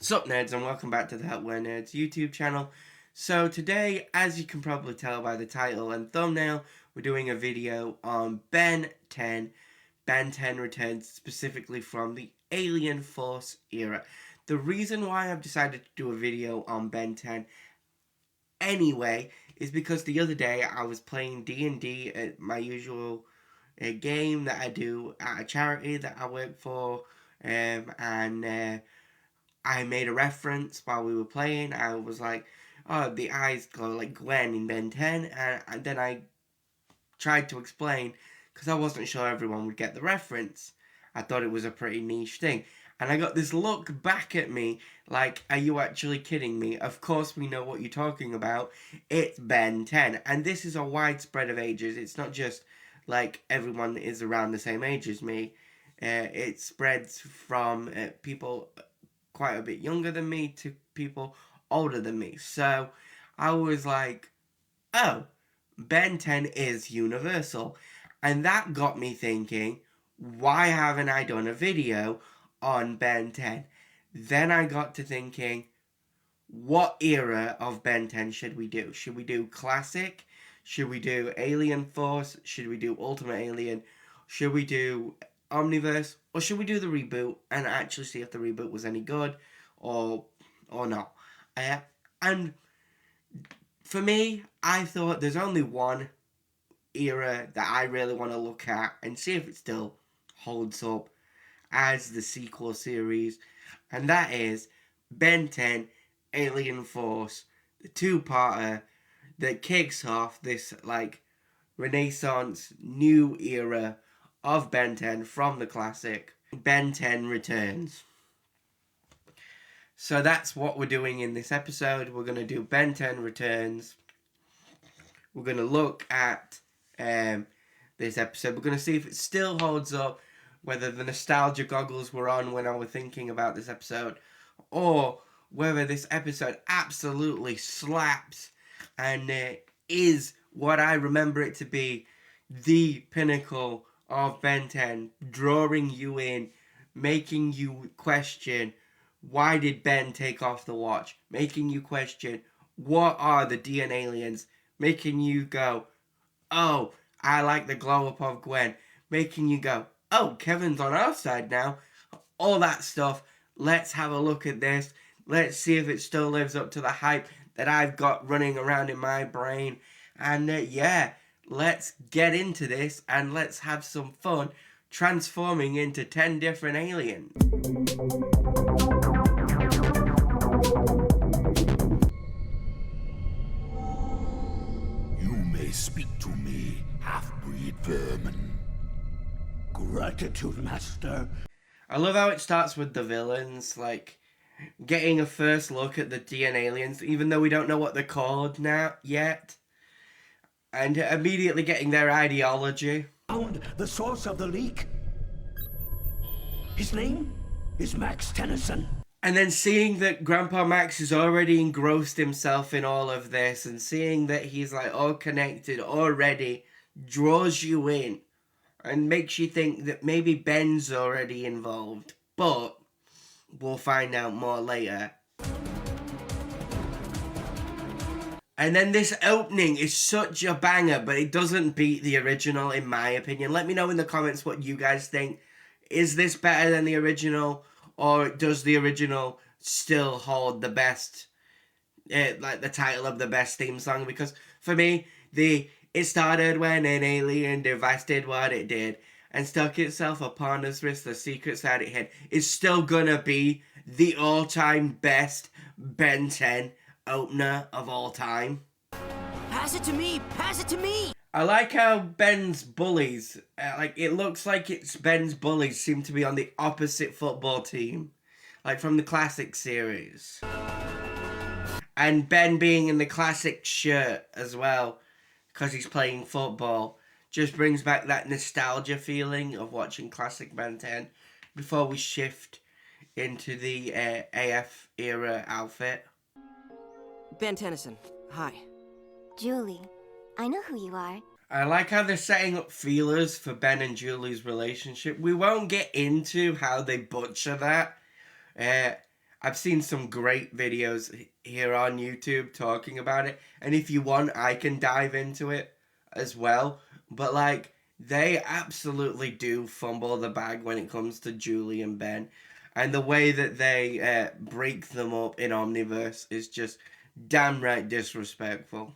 Sup nerds, and welcome back to the HWN Nerds YouTube channel. So today, as you can probably tell by the title and thumbnail, we're doing a video on Ben 10. Ben 10 returns specifically from the Alien Force era. The reason why I've decided to do a video on Ben 10 anyway is because the other day I was playing D&D at my usual game that I do at a charity that I work for, and I made a reference while we were playing. I was like, oh, the eyes glow like Gwen in Ben 10. And then I tried to explain, because I wasn't sure everyone would get the reference. I thought it was a pretty niche thing. And I got this look back at me like, are you actually kidding me? Of course we know what you're talking about. It's Ben 10. And this is a widespread of ages. It's not just like everyone is around the same age as me. It spreads from people quite a bit younger than me to people older than me. So I was like, oh, Ben 10 is universal. And that got me thinking, why haven't I done a video on Ben 10? Then I got to thinking, what era of Ben 10 should we do? Should we do Classic? Should we do Alien Force? Should we do Ultimate Alien? Should we do Omniverse? Or should we do the reboot and actually see if the reboot was any good or not? And for me, I thought there's only one era that I really want to look at and see if it still holds up as the sequel series, and that is Ben 10 Alien Force, the two-parter that kicks off this like Renaissance new era of Ben 10 from the classic. Ben 10 returns. So that's what we're doing in this episode. We're going to do Ben 10 returns. We're going to look at this episode. We're going to see if it still holds up, whether the nostalgia goggles were on when I was thinking about this episode, or whether this episode absolutely slaps and is what I remember it to be, the pinnacle of Ben 10, drawing you in, making you question, why did Ben take off the watch? Making you question, what are the DNA aliens? Making you go, oh, I like the glow up of Gwen. Making you go, oh, Kevin's on our side now. All that stuff. Let's have a look at this. Let's see if it still lives up to the hype that I've got running around in my brain. And yeah, let's get into this and let's have some fun transforming into 10 different aliens. You may speak to me, half-breed vermin. Gratitude, master. I love how it starts with the villains, like getting a first look at the DNA aliens, even though we don't know what they're called now yet, and immediately getting their ideology. Found the source of the leak. His name is Max Tennyson. And then seeing that Grandpa Max has already engrossed himself in all of this, and seeing that he's like all connected already, draws you in and makes you think that maybe Ben's already involved. But we'll find out more later. And then this opening is such a banger, but it doesn't beat the original in my opinion. Let me know in the comments what you guys think. Is this better than the original? Or does the original still hold the best, like the title of the best theme song? Because for me, it started when an alien device did what it did and stuck itself upon his wrist, the secrets that it hid, is still gonna be the all-time best Ben 10 opener of all time. Pass it to me! Pass it to me! I like how Ben's bullies, it looks like it's Ben's bullies seem to be on the opposite football team, like from the classic series. And Ben being in the classic shirt as well, because he's playing football, just brings back that nostalgia feeling of watching classic Ben 10 before we shift into the AF era outfit. Ben Tennyson, hi. Julie, I know who you are. I like how they're setting up feelers for Ben and Julie's relationship. We won't get into how they butcher that. I've seen some great videos here on YouTube talking about it, and if you want, I can dive into it as well. But like, they absolutely do fumble the bag when it comes to Julie and Ben, and the way that they break them up in Omniverse is just damn right disrespectful.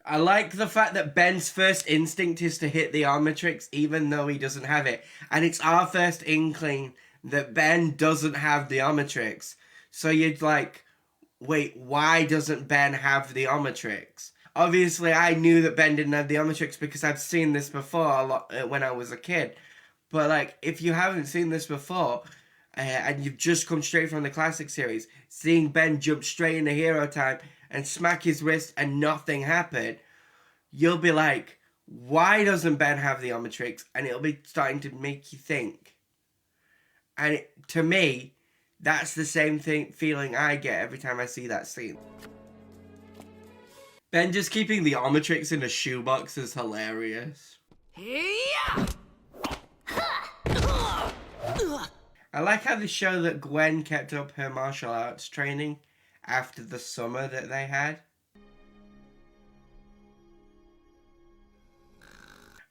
I like the fact that Ben's first instinct is to hit the Omnitrix even though he doesn't have it. And it's our first inkling that Ben doesn't have the Omnitrix. So you'd like, wait, why doesn't Ben have the Omnitrix? Obviously, I knew that Ben didn't have the Omnitrix because I've seen this before a lot when I was a kid. But like, if you haven't seen this before, and you've just come straight from the classic series, seeing Ben jump straight into hero time and smack his wrist and nothing happened, you'll be like, why doesn't Ben have the Omnitrix? And it'll be starting to make you think. And to me, that's the same feeling I get every time I see that scene. Ben just keeping the Omnitrix in a shoebox is hilarious. Yeah! I like how they show that Gwen kept up her martial arts training after the summer that they had.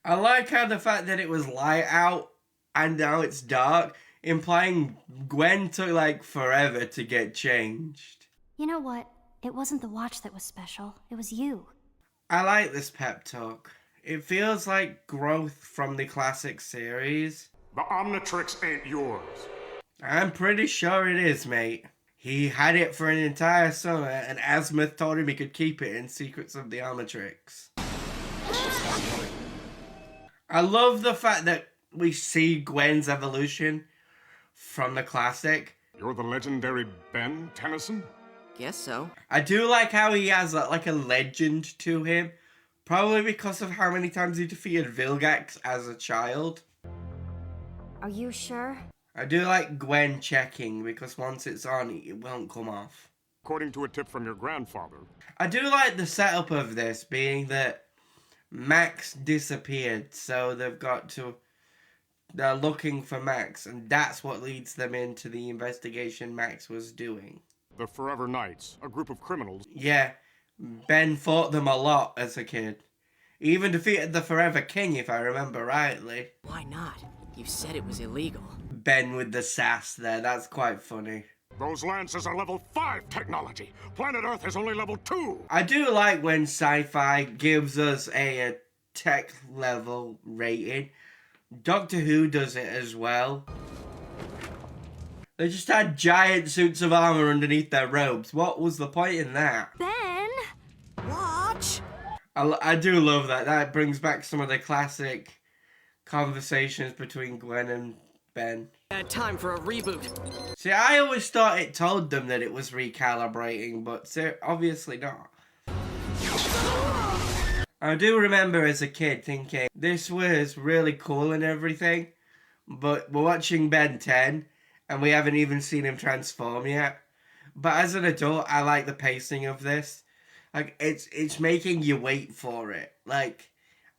I like how the fact that it was light out and now it's dark, implying Gwen took like forever to get changed. You know what? It wasn't the watch that was special. It was you. I like this pep talk. It feels like growth from the classic series. The Omnitrix ain't yours. I'm pretty sure it is, mate. He had it for an entire summer, and Azimuth told him he could keep it in Secrets of the Omnitrix. I love the fact that we see Gwen's evolution from the classic. You're the legendary Ben Tennyson? Guess so. I do like how he has like a legend to him, probably because of how many times he defeated Vilgax as a child. Are you sure? I do like Gwen checking, because once it's on, it won't come off. According to a tip from your grandfather. I do like the setup of this, being that Max disappeared, so they're looking for Max, and that's what leads them into the investigation Max was doing. The Forever Knights, a group of criminals. Yeah, Ben fought them a lot as a kid. He even defeated the Forever King, if I remember rightly. Why not? You said it was illegal. Ben with the sass there, that's quite funny. Those lances are level 5 technology. Planet Earth is only level 2. I do like when sci-fi gives us a tech level rating. Doctor Who does it as well. They just had giant suits of armor underneath their robes. What was the point in that? Ben! Watch! I do love that. That brings back some of the classic conversations between Gwen and Ben. Time for a reboot. See, I always thought it told them that it was recalibrating, but obviously not. I do remember as a kid thinking, this was really cool and everything, but we're watching Ben 10, and we haven't even seen him transform yet. But as an adult, I like the pacing of this. Like, it's making you wait for it. Like,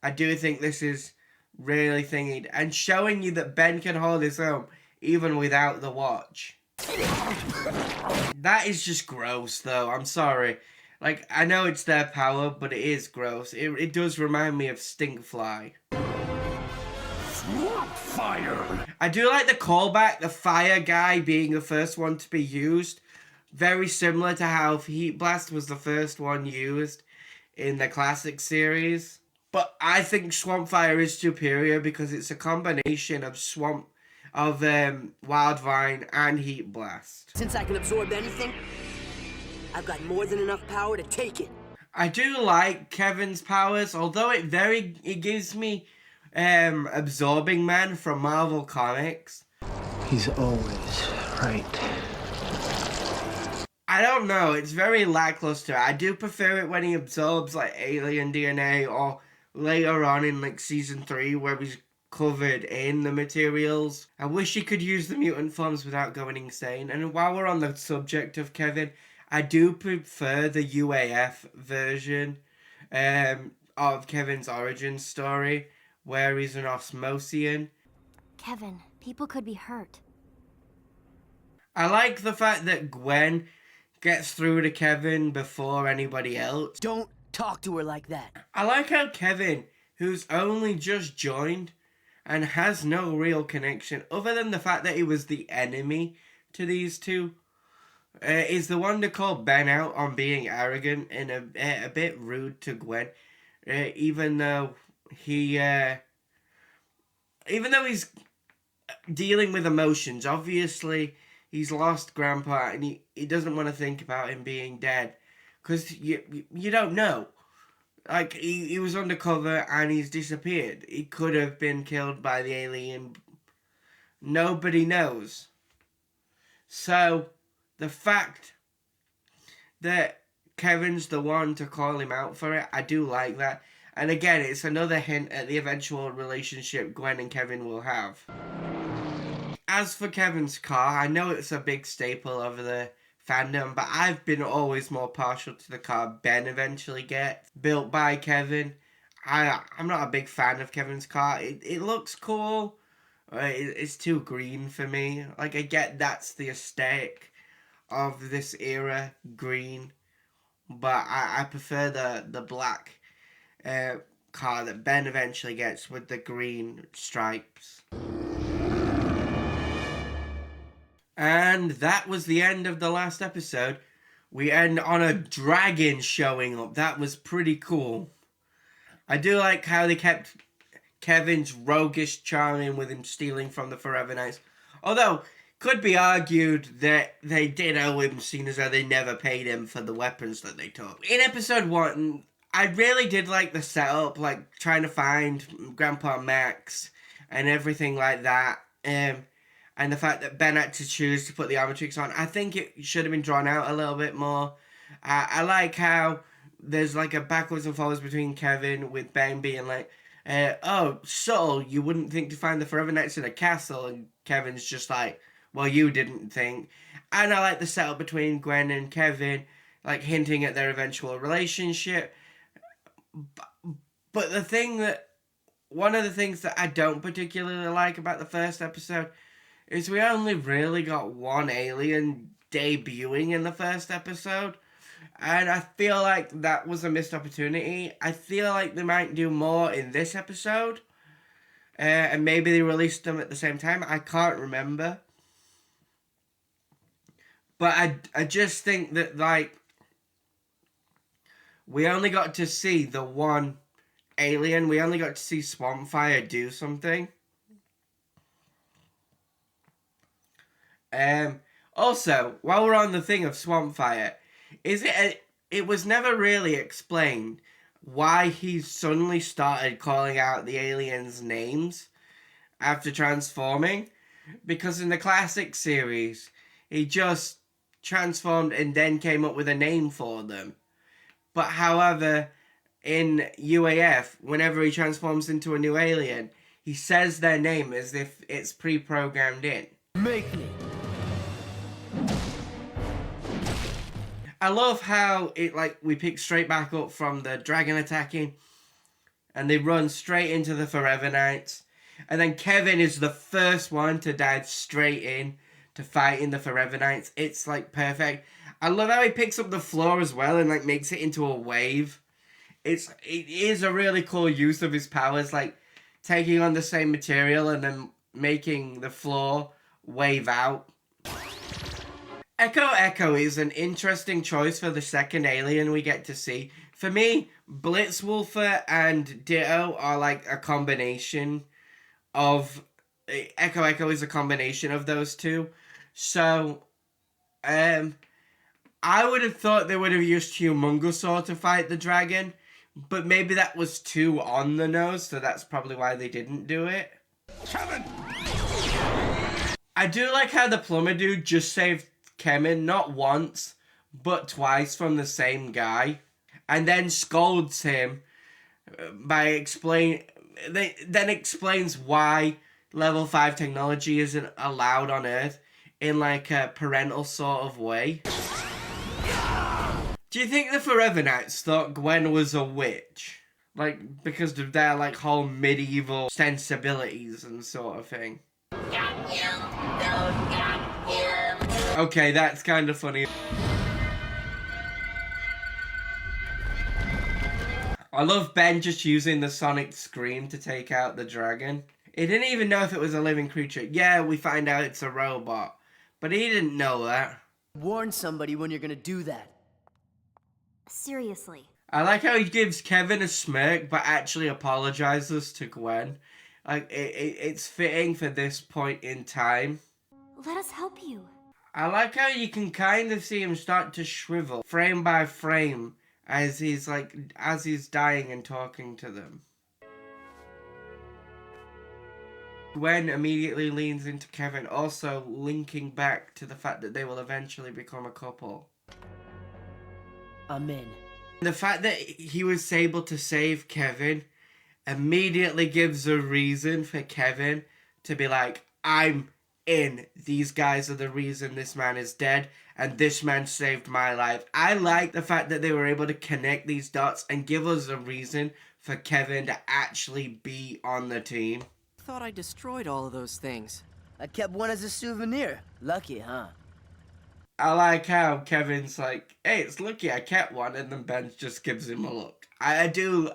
I do think this is really thingy, and showing you that Ben can hold his own even without the watch. That is just gross, though. I'm sorry. Like, I know it's their power, but it is gross. It does remind me of Stinkfly. Swampfire! I do like the callback, the fire guy being the first one to be used. Very similar to how Heat Blast was the first one used in the classic series. But I think Swampfire is superior because it's a combination of Wildvine and Heat Blast. Since I can absorb anything, I've got more than enough power to take it. I do like Kevin's powers, although it gives me Absorbing Man from Marvel Comics. He's always right. I don't know, it's very lackluster. I do prefer it when he absorbs like alien DNA, or later on in like season 3 where he's covered in the materials. I wish he could use the mutant forms without going insane. And while we're on the subject of Kevin, I do prefer the UAF version of Kevin's origin story, where he's an Osmosian. Kevin, people could be hurt. I like the fact that Gwen gets through to Kevin before anybody else. Don't talk to her like that. I like how Kevin, who's only just joined and has no real connection other than the fact that he was the enemy to these two, is the one to call Ben out on being arrogant and a bit rude to Gwen, even though he's dealing with emotions. Obviously, he's lost Grandpa, and he doesn't want to think about him being dead, because you don't know. Like, he was undercover and he's disappeared. He could have been killed by the alien. Nobody knows. So, the fact that Kevin's the one to call him out for it, I do like that. And again, it's another hint at the eventual relationship Gwen and Kevin will have. As for Kevin's car, I know it's a big staple of the fandom, but I've been always more partial to the car Ben eventually gets, built by Kevin. I'm not a big fan of Kevin's car. It looks cool. It's too green for me. Like, I get that's the aesthetic of this era, green, but I prefer the black car that Ben eventually gets with the green stripes. And that was the end of the last episode. We end on a dragon showing up. That was pretty cool. I do like how they kept Kevin's roguish charming with him stealing from the Forever Knights. Although, could be argued that they did owe him, seeing as though they never paid him for the weapons that they took. In episode 1, I really did like the setup, like trying to find Grandpa Max and everything like that. And the fact that Ben had to choose to put the Omnitrix on. I think it should have been drawn out a little bit more. I like how there's like a backwards and forwards between Kevin, with Ben being like, oh, subtle, you wouldn't think to find the Forever Knights in a castle. And Kevin's just like, well, you didn't think. And I like the setup between Gwen and Kevin, like hinting at their eventual relationship. But one of the things that I don't particularly like about the first episode is we only really got one alien debuting in the first episode. And I feel like that was a missed opportunity. I feel like they might do more in this episode. And maybe they released them at the same time. I can't remember. But I just think that, like, we only got to see the one alien. We only got to see Swampfire do something. Also, while we're on the thing of Swampfire, it was never really explained why he suddenly started calling out the aliens' names after transforming. Because in the classic series, he just transformed and then came up with a name for them. But however, in UAF, whenever he transforms into a new alien, he says their name as if it's pre-programmed in. Make me. I love how we pick straight back up from the dragon attacking, and they run straight into the Forever Knights, and then Kevin is the first one to dive straight in to fighting the Forever Knights. It's like perfect. I love how he picks up the floor as well and like makes it into a wave. It is a really cool use of his powers, like taking on the same material and then making the floor wave out. Echo is an interesting choice for the second alien we get to see. For me, Blitzwolfer and Ditto are like a combination of... Echo is a combination of those two. So, I would have thought they would have used Humungousaur to fight the dragon, but maybe that was too on the nose, so that's probably why they didn't do it. Kevin! I do like how the plumber dude just saved Kevin not once, but twice from the same guy, and then scolds him by explains why level 5 technology isn't allowed on Earth in like a parental sort of way. Do you think the Forever Knights thought Gwen was a witch? Like, because of their like whole medieval sensibilities and sort of thing? Got you, got you. Okay, that's kind of funny. I love Ben just using the sonic scream to take out the dragon. He didn't even know if it was a living creature. Yeah, we find out it's a robot. But he didn't know that. Warn somebody when you're gonna do that. Seriously. I like how he gives Kevin a smirk, but actually apologizes to Gwen. Like, it's fitting for this point in time. Let us help you. I like how you can kind of see him start to shrivel, frame by frame, as he's dying and talking to them. Gwen immediately leans into Kevin, also linking back to the fact that they will eventually become a couple. I'm in. The fact that he was able to save Kevin immediately gives a reason for Kevin to be like, I'm in. These guys are the reason this man is dead, and this man saved my life. I like the fact that they were able to connect these dots and give us a reason for Kevin to actually be on the team. Thought I destroyed all of those things. I kept one as a souvenir. Lucky, huh? I like how Kevin's like, hey, it's lucky I kept one, and then Ben just gives him a look. I do.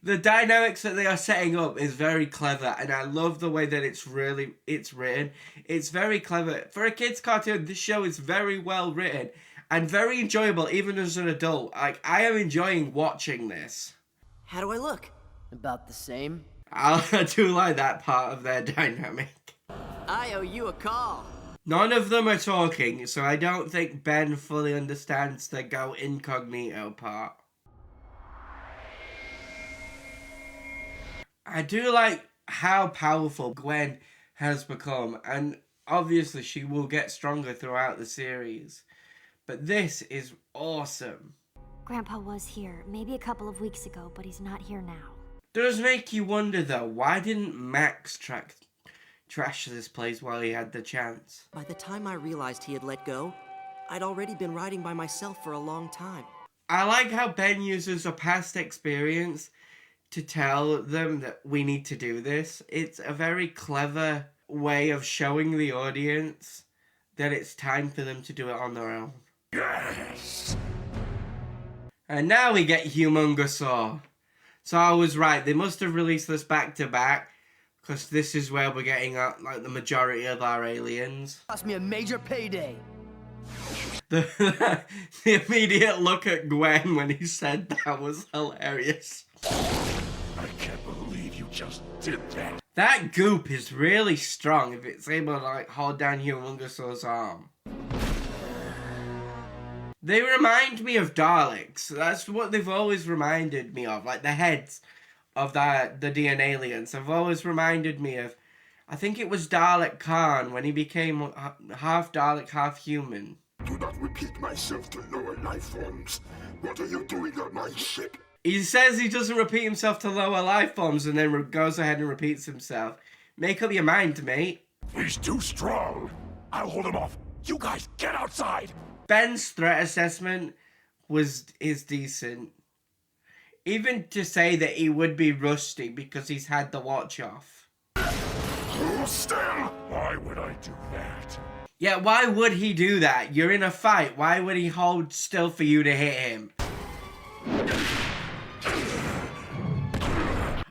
The dynamics that they are setting up is very clever, and I love the way that it's written. It's very clever. For a kid's cartoon, this show is very well written and very enjoyable, even as an adult. Like, I am enjoying watching this. How do I look? About the same. I do like that part of their dynamic. I owe you a call. None of them are talking, so I don't think Ben fully understands the go incognito part. I do like how powerful Gwen has become, and obviously she will get stronger throughout the series. But this is awesome. Grandpa was here, maybe a couple of weeks ago, but he's not here now. Does make you wonder though, why didn't Max trash this place while he had the chance? By the time I realized he had let go, I'd already been riding by myself for a long time. I like how Ben uses a past experience to tell them that we need to do this. It's a very clever way of showing the audience that it's time for them to do it on their own. Yes! And now we get Humungousaur. So I was right, they must have released this back to back, because this is where we're getting like the majority of our aliens. Cost me a major payday. The immediate look at Gwen when he said that was hilarious. I can't believe you just did that. That goop is really strong if it's able to like hold down Humungousaur's arm. They remind me of Daleks. That's what they've always reminded me of. Like the heads of the DNA aliens have always reminded me of, I think it was Dalek Khan when he became half Dalek, half human. Do not repeat myself to lower life forms. What are you doing on my ship? He says he doesn't repeat himself to lower life forms and then goes ahead and repeats himself. Make up your mind, mate. He's too strong. I'll hold him off. You guys get outside. Ben's threat assessment is decent. Even to say that he would be rusty because he's had the watch off. Hold still. Why would I do that? Yeah, why would he do that? You're in a fight. Why would he hold still for you to hit him?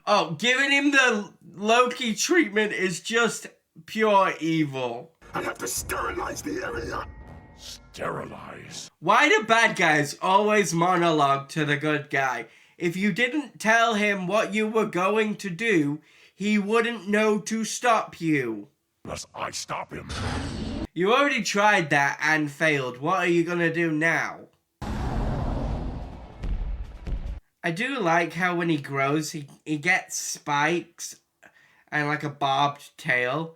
Oh, giving him the Loki treatment is just pure evil. I have to sterilize the area. Sterilize? Why do bad guys always monologue to the good guy? If you didn't tell him what you were going to do, he wouldn't know to stop you. Unless I stop him. You already tried that and failed. What are you gonna do now? I do like how when he grows, he gets spikes and like a barbed tail.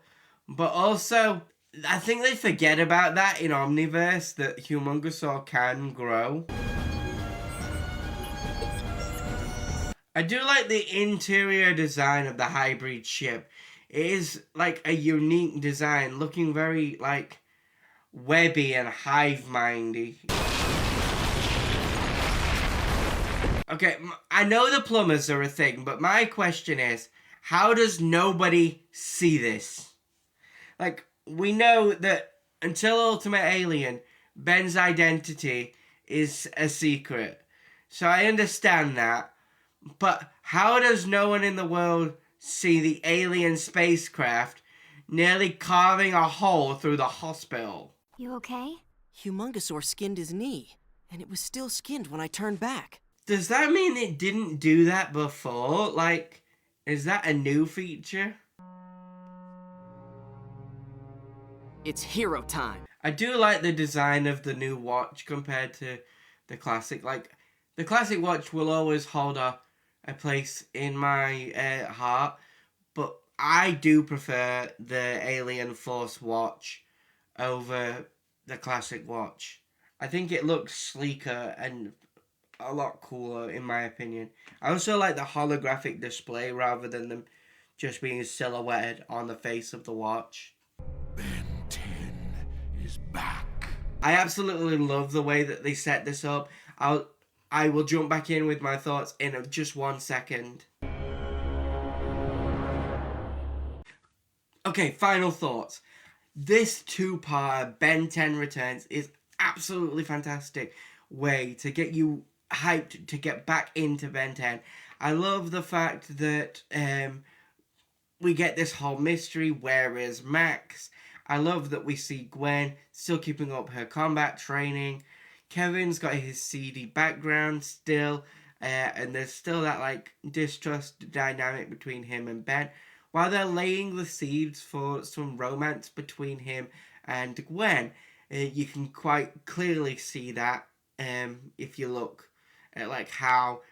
But also, I think they forget about that in Omniverse, that Humungousaur can grow. I do like the interior design of the Highbreed ship. It is like a unique design, looking very like webby and hive-mindy. Okay, I know the plumbers are a thing, but my question is, how does nobody see this? Like, we know that until Ultimate Alien, Ben's identity is a secret. So I understand that. But how does no one in the world see the alien spacecraft nearly carving a hole through the hospital? You okay? Humungousaur skinned his knee, and it was still skinned when I turned back. Does that mean it didn't do that before? Like, is that a new feature? It's hero time. I do like the design of the new watch compared to the classic. Like, the classic watch will always hold a place in my heart, but I do prefer the Alien Force watch over the classic watch. I think it looks sleeker and a lot cooler in my opinion. I also like the holographic display rather than them just being silhouetted on the face of the watch. Ben 10 is back. I absolutely love the way that they set this up. I will jump back in with my thoughts in just 1 second. Okay, final thoughts. This two-part Ben 10 Returns is absolutely fantastic way to get you hyped to get back into Ben 10. I love the fact that we get this whole mystery, where is Max? I love that we see Gwen still keeping up her combat training. Kevin's got his seedy background still, and there's still that like distrust dynamic between him and Ben, while they're laying the seeds for some romance between him and Gwen. You can quite clearly see that if you look at like how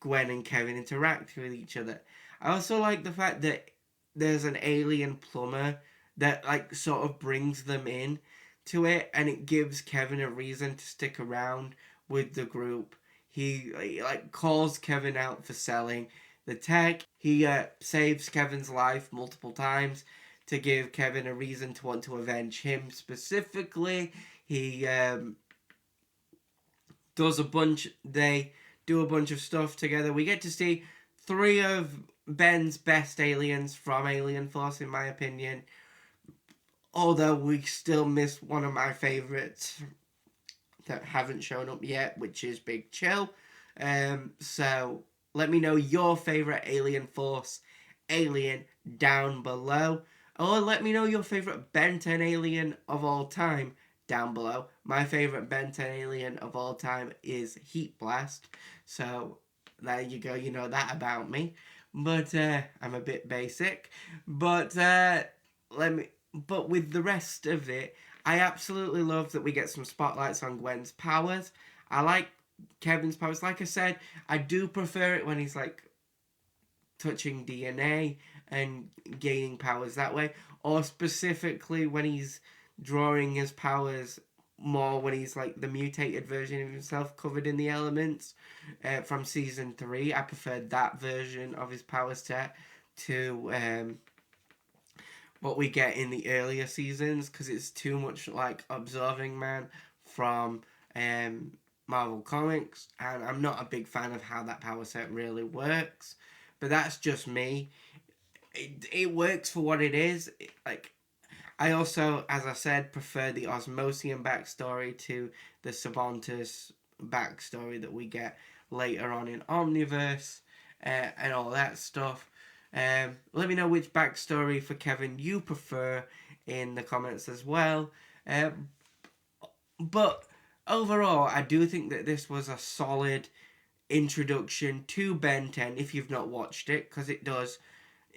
Gwen and Kevin interact with each other. I also like the fact that there's an alien plumber that like sort of brings them in to it, and it gives Kevin a reason to stick around with the group. He like calls Kevin out for selling the tech. He saves Kevin's life multiple times to give Kevin a reason to want to avenge him specifically. He does a bunch. They do a bunch of stuff together. We get to see 3 of Ben's best aliens from Alien Force, in my opinion. Although we still miss one of my favourites that haven't shown up yet, which is Big Chill. So let me know your favourite Alien Force alien down below. Or let me know your favourite Ben 10 alien of all time down below. My favourite Ben 10 alien of all time is Heat Blast. So there you go, you know that about me. But I'm a bit basic. But But with the rest of it, I absolutely love that we get some spotlights on Gwen's powers. I like Kevin's powers. Like I said, I do prefer it when he's like touching DNA and gaining powers that way. Or specifically when he's drawing his powers more when he's like the mutated version of himself covered in the elements from season 3. I preferred that version of his power set to what we get in the earlier seasons, because it's too much like Observing Man from Marvel Comics, and I'm not a big fan of how that power set really works, but that's just me. It works for what it is. I also, as I said, prefer the Osmosian backstory to the Sabantus backstory that we get later on in Omniverse and all that stuff. Let me know which backstory for Kevin you prefer in the comments as well. But overall, I do think that this was a solid introduction to Ben 10 if you've not watched it, because it does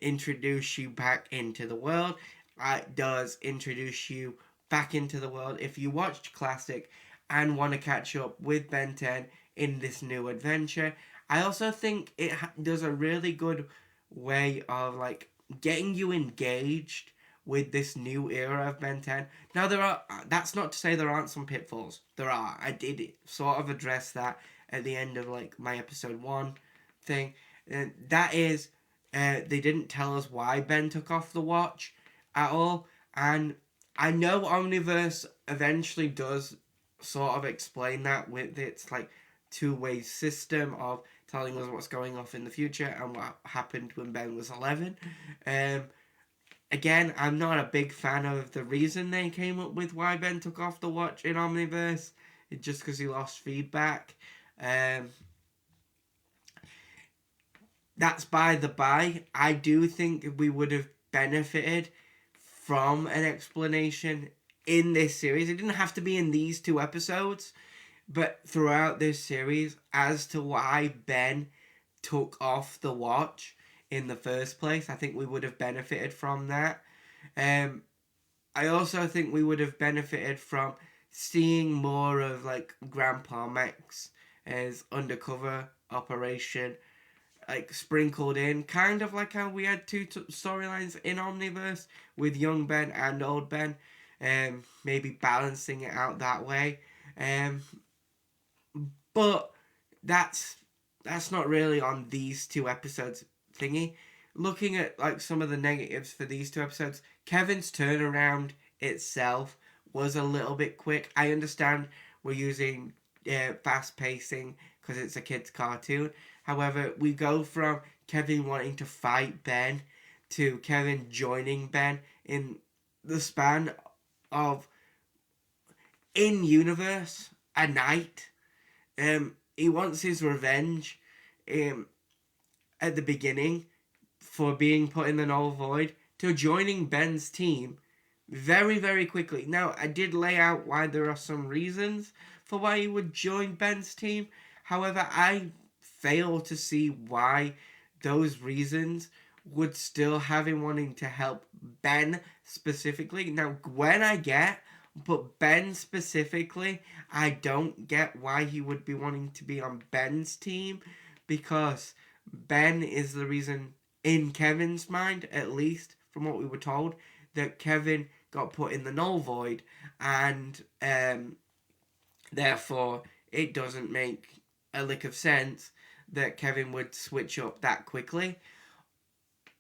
introduce you back into the world. It does introduce you back into the world if you watched Classic and want to catch up with Ben 10 in this new adventure. I also think it does a really good way of like getting you engaged with this new era of Ben 10. Now that's not to say there aren't some pitfalls. There are. I did sort of address that at the end of like my episode 1 thing. And that is they didn't tell us why Ben took off the watch at all. And I know Omniverse eventually does sort of explain that with its like two-way system of telling us what's going off in the future and what happened when Ben was 11. Again, I'm not a big fan of the reason they came up with why Ben took off the watch in Omniverse. It's just because he lost feedback. That's by the by. I do think we would have benefited from an explanation in this series. It didn't have to be in these 2 episodes, but throughout this series as to why Ben took off the watch in the first place. I think we would have benefited from that. I also think we would have benefited from seeing more of like Grandpa Max as undercover operation, like sprinkled in, kind of like how we had 2 storylines in Omniverse with young Ben and old Ben, maybe balancing it out that way. But that's not really on these 2 episodes thingy. Looking at like some of the negatives for these 2 episodes, Kevin's turnaround itself was a little bit quick. I understand we're using fast pacing because it's a kid's cartoon. However, we go from Kevin wanting to fight Ben to Kevin joining Ben in the span of in-universe a night. He wants his revenge at the beginning for being put in the Null Void to joining Ben's team very, very quickly. Now, I did lay out why there are some reasons for why he would join Ben's team. However, I fail to see why those reasons would still have him wanting to help Ben specifically. Now, Gwen I get, but Ben specifically, I don't get why he would be wanting to be on Ben's team, because Ben is the reason, in Kevin's mind, at least, from what we were told, that Kevin got put in the Null Void, and therefore it doesn't make a lick of sense that Kevin would switch up that quickly.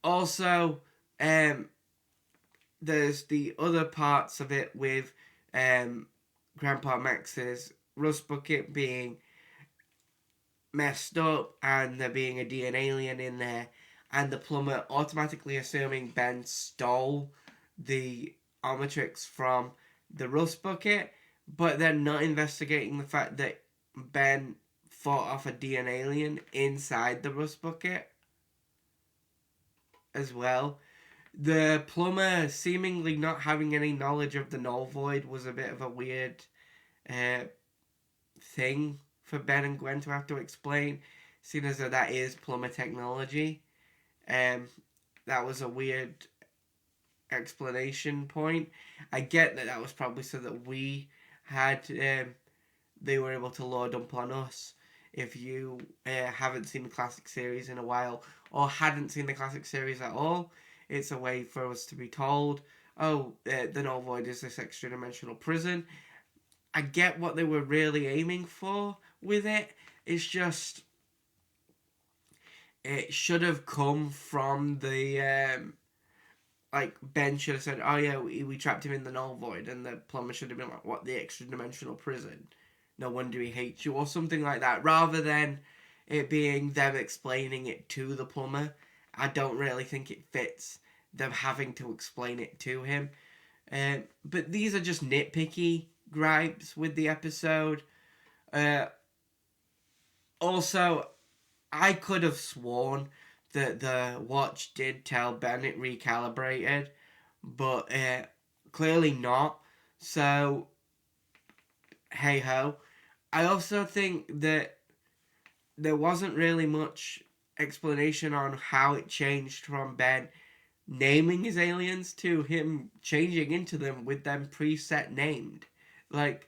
Also, there's the other parts of it with Grandpa Max's rust bucket being messed up and there being a DNA alien in there, and the plumber automatically assuming Ben stole the Omnitrix from the rust bucket, but then not investigating the fact that Ben fought off a DNA alien inside the rust bucket as well. The plumber seemingly not having any knowledge of the Null Void was a bit of a weird thing for Ben and Gwen to have to explain, seeing as though that is plumber technology. That was a weird explanation point. I get that was probably so that we had they were able to load up on us. If you haven't seen the classic series in a while, or hadn't seen the classic series at all, it's a way for us to be told, oh, the Null Void is this extra-dimensional prison. I get what they were really aiming for with it. It's just, it should have come from the, like, Ben should have said, oh yeah, we trapped him in the Null Void, and the plumber should have been like, what, the extra-dimensional prison? No wonder he hates you, or something like that, rather than it being them explaining it to the plumber. I don't really think it fits them having to explain it to him. But these are just nitpicky gripes with the episode. Also, I could have sworn that the watch did tell Ben it recalibrated, but clearly not. So, hey ho. I also think that there wasn't really much explanation on how it changed from Ben naming his aliens to him changing into them with them preset named. Like,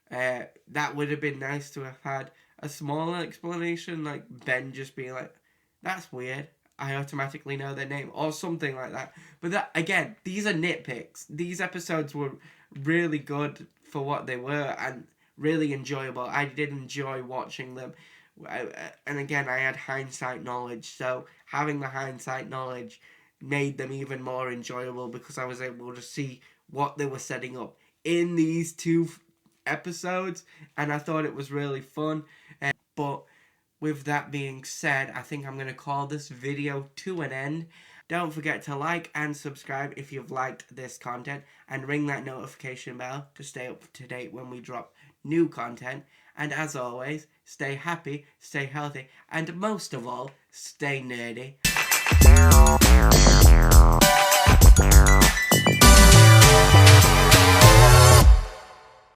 that would have been nice to have had a smaller explanation, like Ben just being like, that's weird, I automatically know their name, or something like that. But that, again, these are nitpicks. These episodes were really good for what they were, and really enjoyable. I did enjoy watching them. And again, I had hindsight knowledge, so having the hindsight knowledge made them even more enjoyable, because I was able to see what they were setting up in these 2 episodes, and I thought it was really fun. But with that being said, I think I'm going to call this video to an end. Don't forget to like and subscribe if you've liked this content, and ring that notification bell to stay up to date when we drop new content. And as always, stay happy, stay healthy, and most of all, stay nerdy.